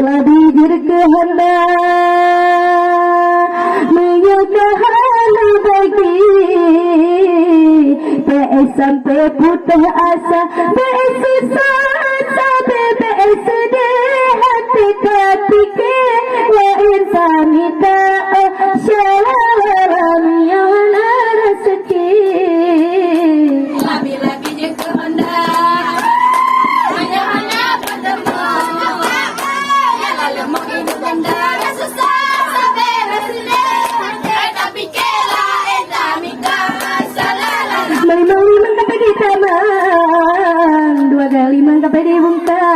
ladi berkehendak menyatakan bagi sampai putus asa susah sampai sedih hati tapi ke lain kami tak syalam yang rezeki lagi-lagi je kehendak hanya bertemu yang lalu mau hidup rendah susah sampai sedih tapi ke lain kami tak syalam Memang sampai di taman, dua kali sampai di bungka.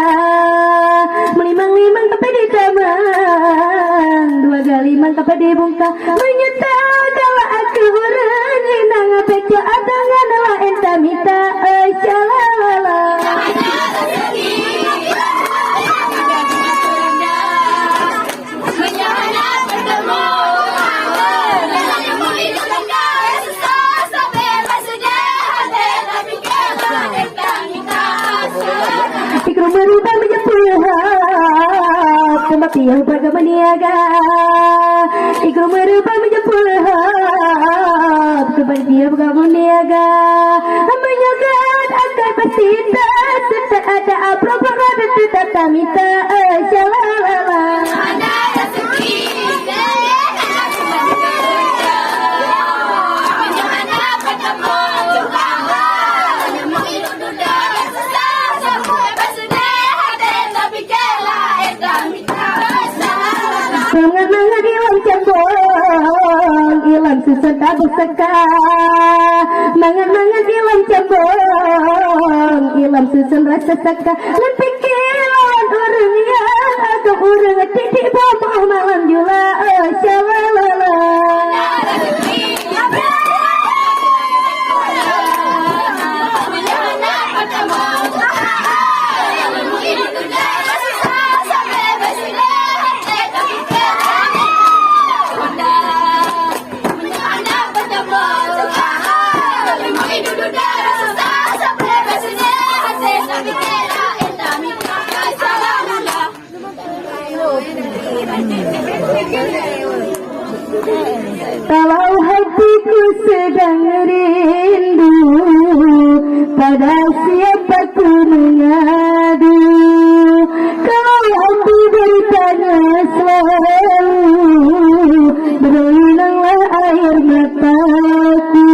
Melimang sampai di taman, dua kali sampai di bungka. Menyesal kalau aku orang nang pecah adangan lah entah minta shalala. Merubah menjemput kembali yang bergemaniaga ikut merubah menjemput kembali yang bergemaniaga menyogat akan bercinta setiap ada apa-apa dan tidak minta shalala Mangat-mangat ilang cembong ilang susun tak berseka Mangat-mangat ilang cembong ilang susun rasa seka Dan pikiran orang yang agak orang titik bawah malam jula shalala Kalau hatiku sedang rindu pada siapa ku mengadu Kalau hati bertanya selalu berulanlah air mataku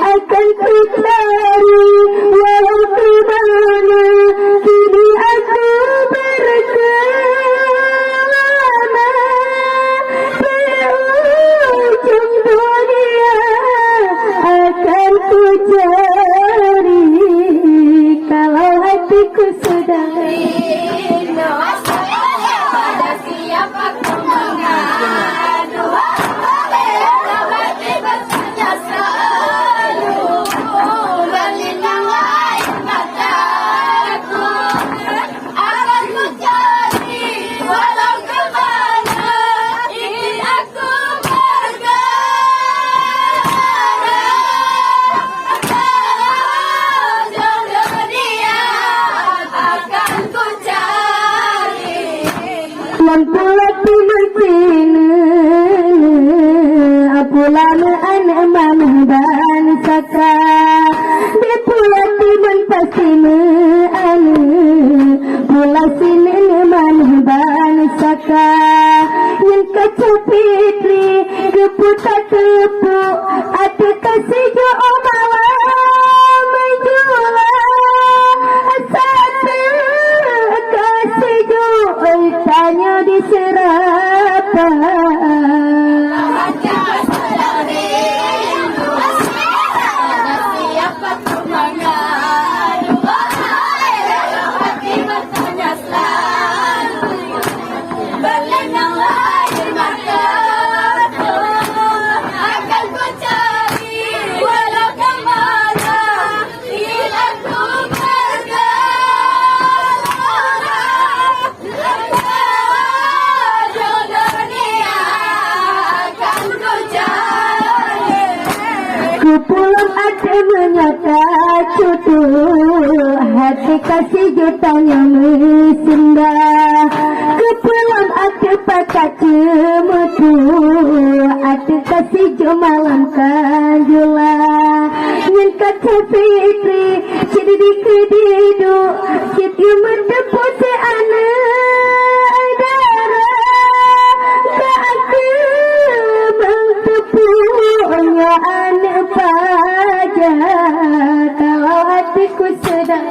Akan ku cari walau ke mana kini aku berkelana ujung dunia akan ku cari kalau hatiku sedang rindu pada siapa ku mengadu hati bertanya selalu berlinanglah air mataku akan ku cari walau kemana ini aku Lampu-lampu mencina Apulana anak mamah dan saka Dipulati menpasina Pula sini mamah dan saka Yang kecupitri Keputak kepuk Ada kasih jo malam Menjula Satu kasih jo tanya di serapa siapa ku mengadu hati bertanya selalu berlinanglah air mataku ada menyata cutu hati kasih jutanya mesinda kepulan ada pakai cemutu ada kasih jumalan kanjula yang kata fitri jadi dikedidu jadi mendepu se anak darah ke punya anak pajak kalau hatiku sedang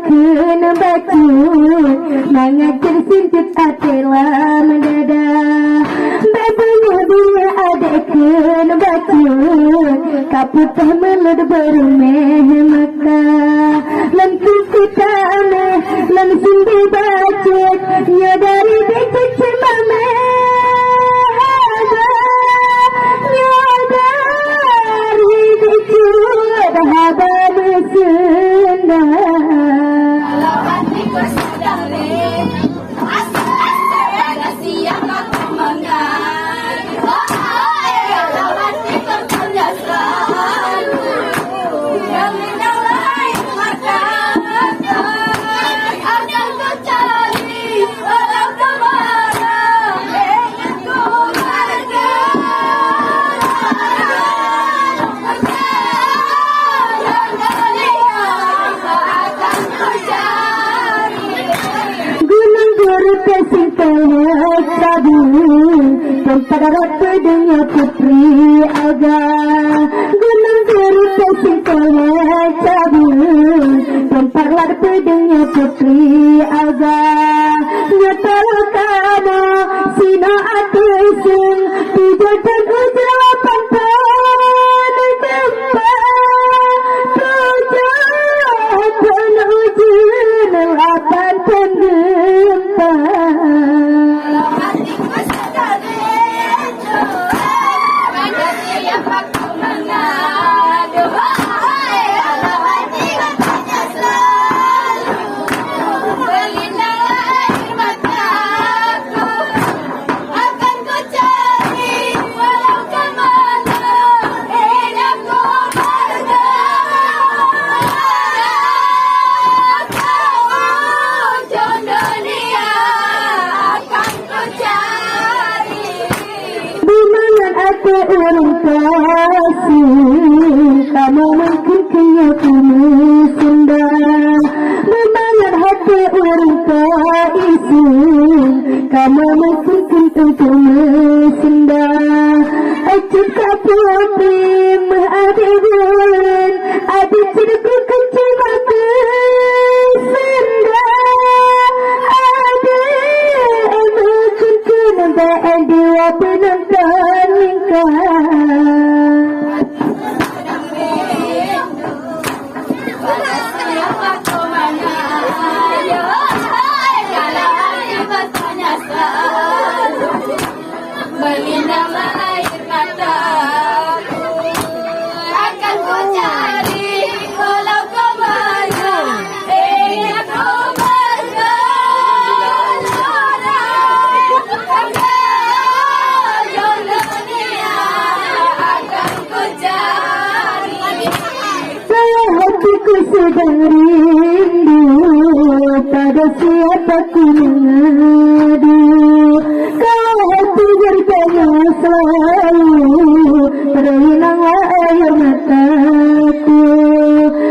kena baca mengajar sintet atelah mendadak babanya dia ada kena baca kaputah melod berumeh maka lan kutana lan sindi baca ya dari dekat cemame ya dari dekat habar senda pada rapednya putri aga gunung cerita singkatnya cabul tempat rapednya putri aga nyata kamu sina atesin tiga dan ujar pantai tempat tujuh dan ujian lapan pengempa orang kasih kamu mungkin kenyataan sendal memangat hati orang kasih kamu mungkin kenyataan sendal acuk kapuri mengadi bulan adi cerku kecil mata sendal ada mungkin kenyataan dua penonton Berlindanglah air mataku akan ku cari walau kau mana ingin aku bergelora agar dunia akan ku cari hatiku sedang rindu pada siapa ku mengadu kau hati bertanya selalu berenang air mataku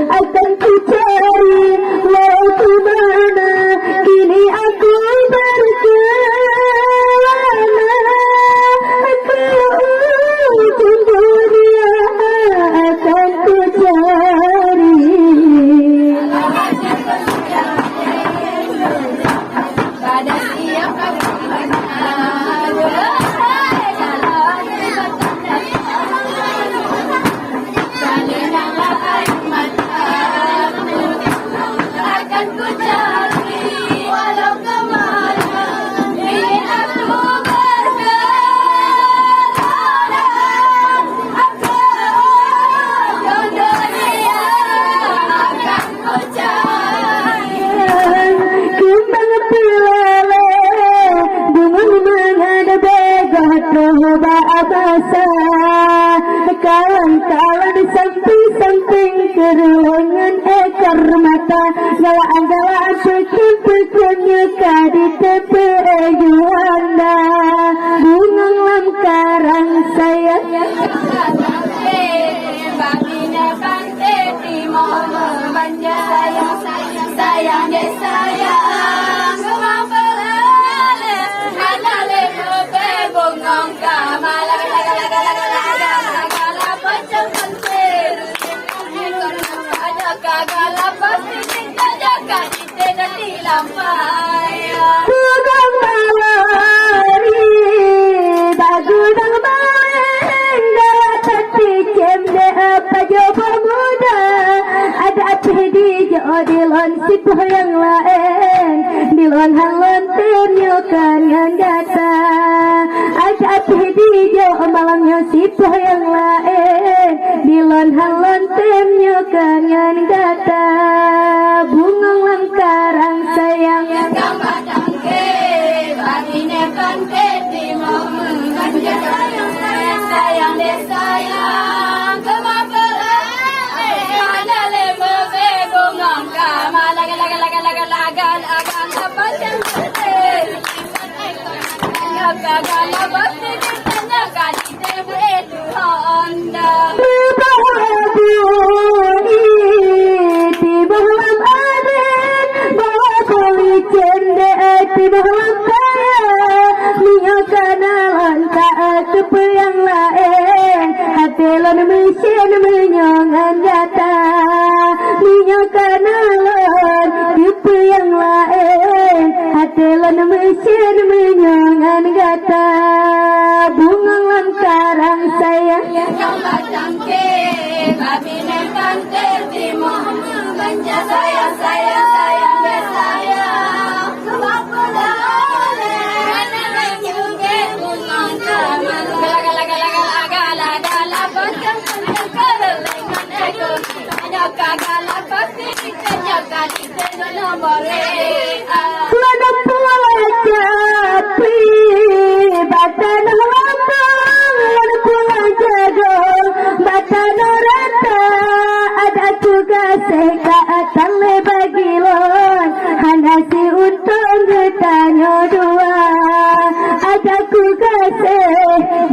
akan ku cari walau ku mana kini aku berkelana ke ujung dunia akan ku cari pada siapa loba abasa kawan-kawan samping-samping kerulungan ekor mata galaan-galaan pekin-pekinnya kadi tepe juanda bungang lam karang saya Bagina pantai timur manja sayang deh sayang kemampuan ada lebe bongong kamala gala pacang pantai ada kagala pasti jaga kita di lampai bungang malari bagudang baleng gala tati cemde apa joba muda ada di dilon sipuh yang lain dilon halon ternyukan yang data ada di jauh malangnya sipuh yang lain dilon halon ternyukan yang data bungang langkarang sayang gambar tangke bagine pantai timur manja sayang deh sayang kemampuan ada lebe bongong kamala gala apa yang gala pasti ditanya kali tebu itu Honda yang lain hatilan mesin menyongan data minyak kanalan tipe yang lain hatilan mesin menyongan data bunga lantaran saya gambar tangke babine pantai timur manja sayang deh sayang kemampuan ada juga bongong kamala gala pacang kerelengan ekor ada kagala pasti ditanya kali nomor Lada pula capi batana lapang lada pula jago batana rata ada juga sekatan lebagilon hanasi untung getanya dua ada juga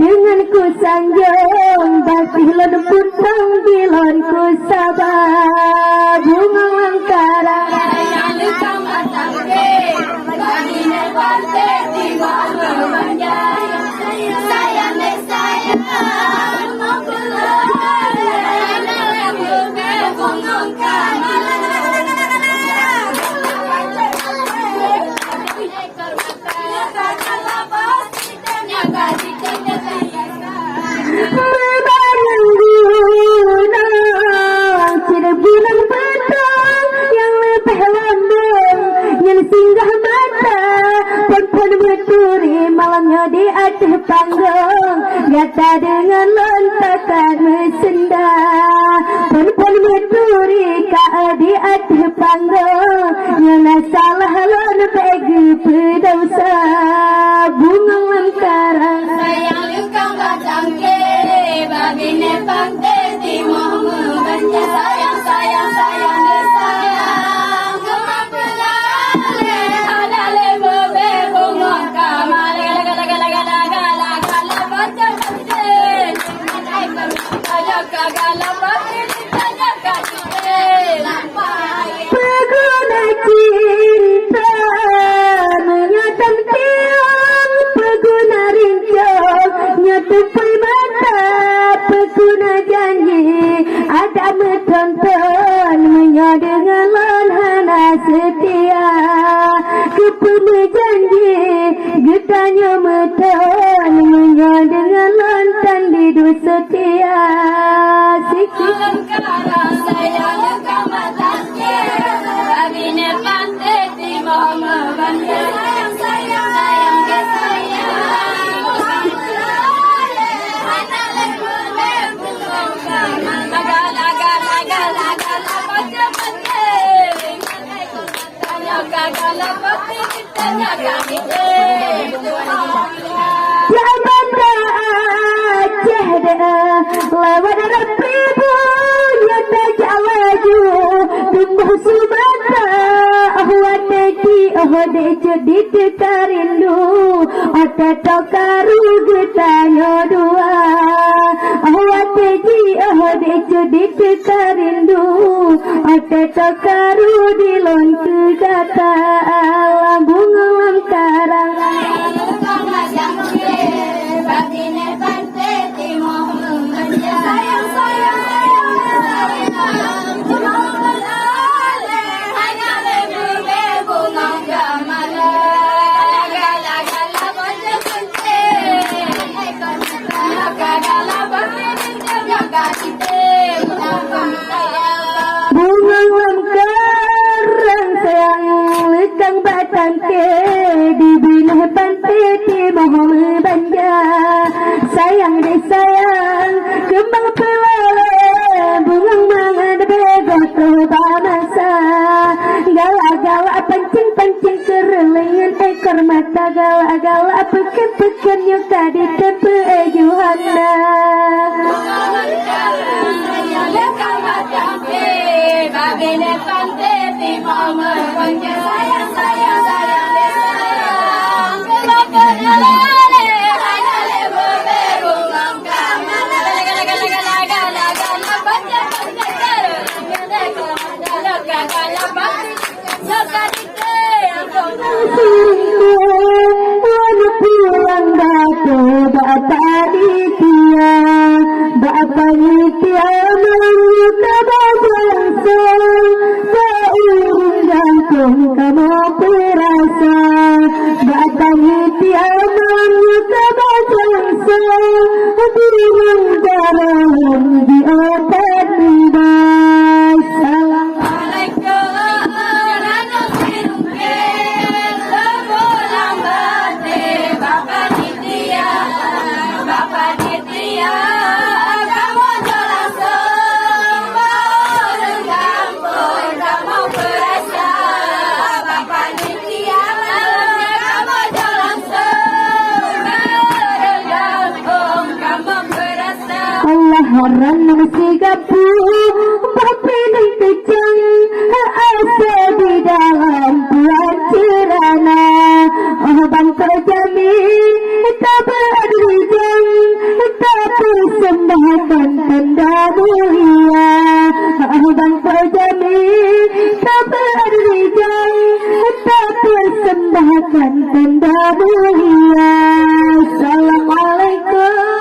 dengan ku sanjung basilon puntang dilon ku sabar bunga langkara sayang gambar tangke bagine pantai timur manja sayang deh sayang kemampuan ada lebe bongong kamala Berbareng gunung Cirebunang petang yang lebih lambung yang singgah mata pon-pon beturi malamnya di atas panggung gata dengan lontakan mesenda pon-pon beturi ka di atas panggung yang salah lon pegi pedausa bunga langkarang sayang gambar tangke babine pantai timur manja sayang deh sayang kemampuan ada lebe bongong kamala gala pacang pantai ada kagala pasti ditanya kali lampai Peguna cinta menyatan tiang peguna rincang nyetupai mata peguna janji ada menonton menyadengan lanhana setia kepeme janji getanya meton menyadengan lantan didu setia sikit Sekarang sayang gambar tangke babine pantai timur manja sayang deh sayang ada lebe bongong kamala gala pacang pantai gala pasti ditanya kali Jabatan ribu nyata jalaju tumbuh subata wadeki hodece ditekarindu ote tokaru getanyo dua wadeki hodece ditekarindu ote tokaru dilontu kata lambung karang bunga lamkarang sayang lekang batang ke dibina pantai di mohon banja sayang deh sayang kembang pelale bunga mangan bego masa gala-gala pancing-pancing kerelengan ekor mata gala-gala peken-peken yang tadi tepe Johana Babine pante di mama punya sayang sayang sayang sayang bakalale halale beru langkah mana gala baca pulang batu tadi dia panitia menyuka bangsa seurung gantung kamu perasa panitia menyuka bangsa bilang darah di otak bebas salam Orang masih gapu tapi kejang asa di dalam bulan cerana bang terjamin tak berdujang tapi sembahkan tanda mulia bang terjamin tak berdujang tapi sembahkan tanda mulia Assalamualaikum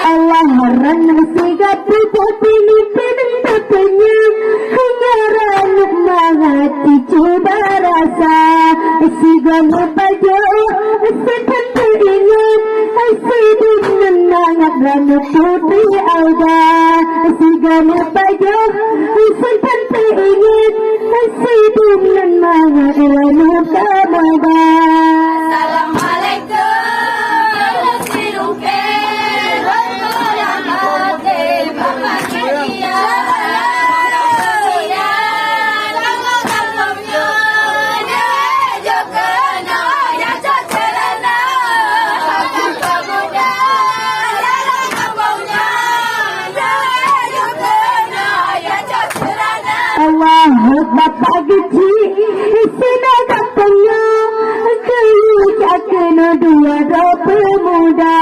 Allah meran sigat tapi ni pedang tapanya ngaran mangati coba rasa sigan pajo setan teringat sidin menangat ranu putih alda sigan pajo setan teringat sidin menangat ranu kamada Bapak geci sina katanya kerja kena dua pemuda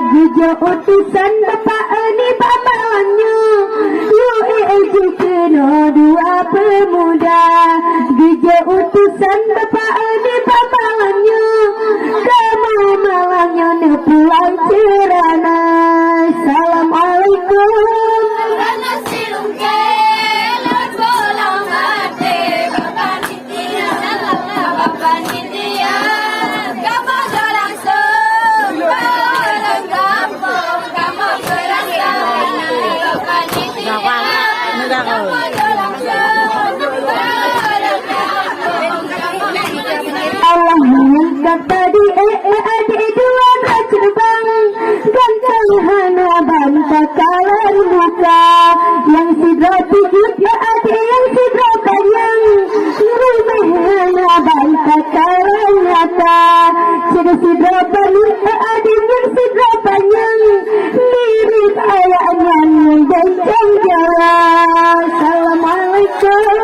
Gujo utusan bapak ini bapaknya Yu kena dua pemuda Gujo utusan bapak ini bapaknya Kamu malangnya ne pulang cerana Assalamualaikum Kamu Meningkat tadi adik dua terbang ganteng hana banta kalar muka yang sidra tujuh adik yang sidra panjang rumah hana banta kalar nyata sidra bani adik yang sidra panjang mirip ayahnya dan jalan. Assalamualaikum.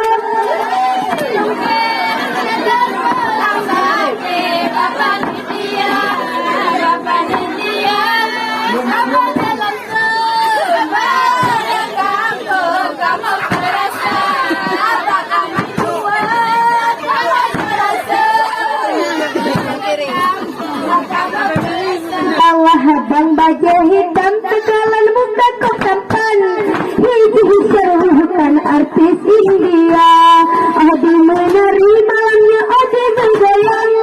Bang baja hitam tegalan muka kok tampan hiji serukan artis India adi menari malamnya adi menggayang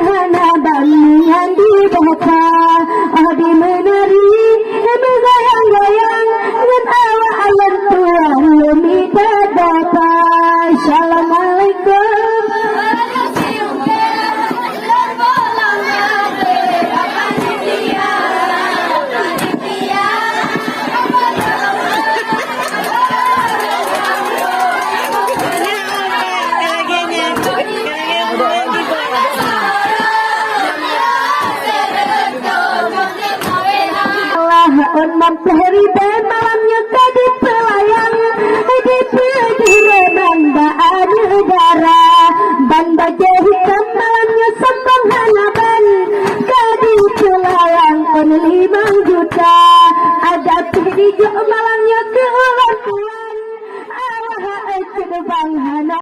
hana bangungan di bata adi menari menggayang-gayang dan awak alam tua lumi dadapa. Assalamualaikum. On mempelai malamnya tadi pelayang di pilihan banda negara banda hitam malamnya sembang hanaban kadi pelayang on 5 juta ada hijau malamnya ke ulang awah bang hana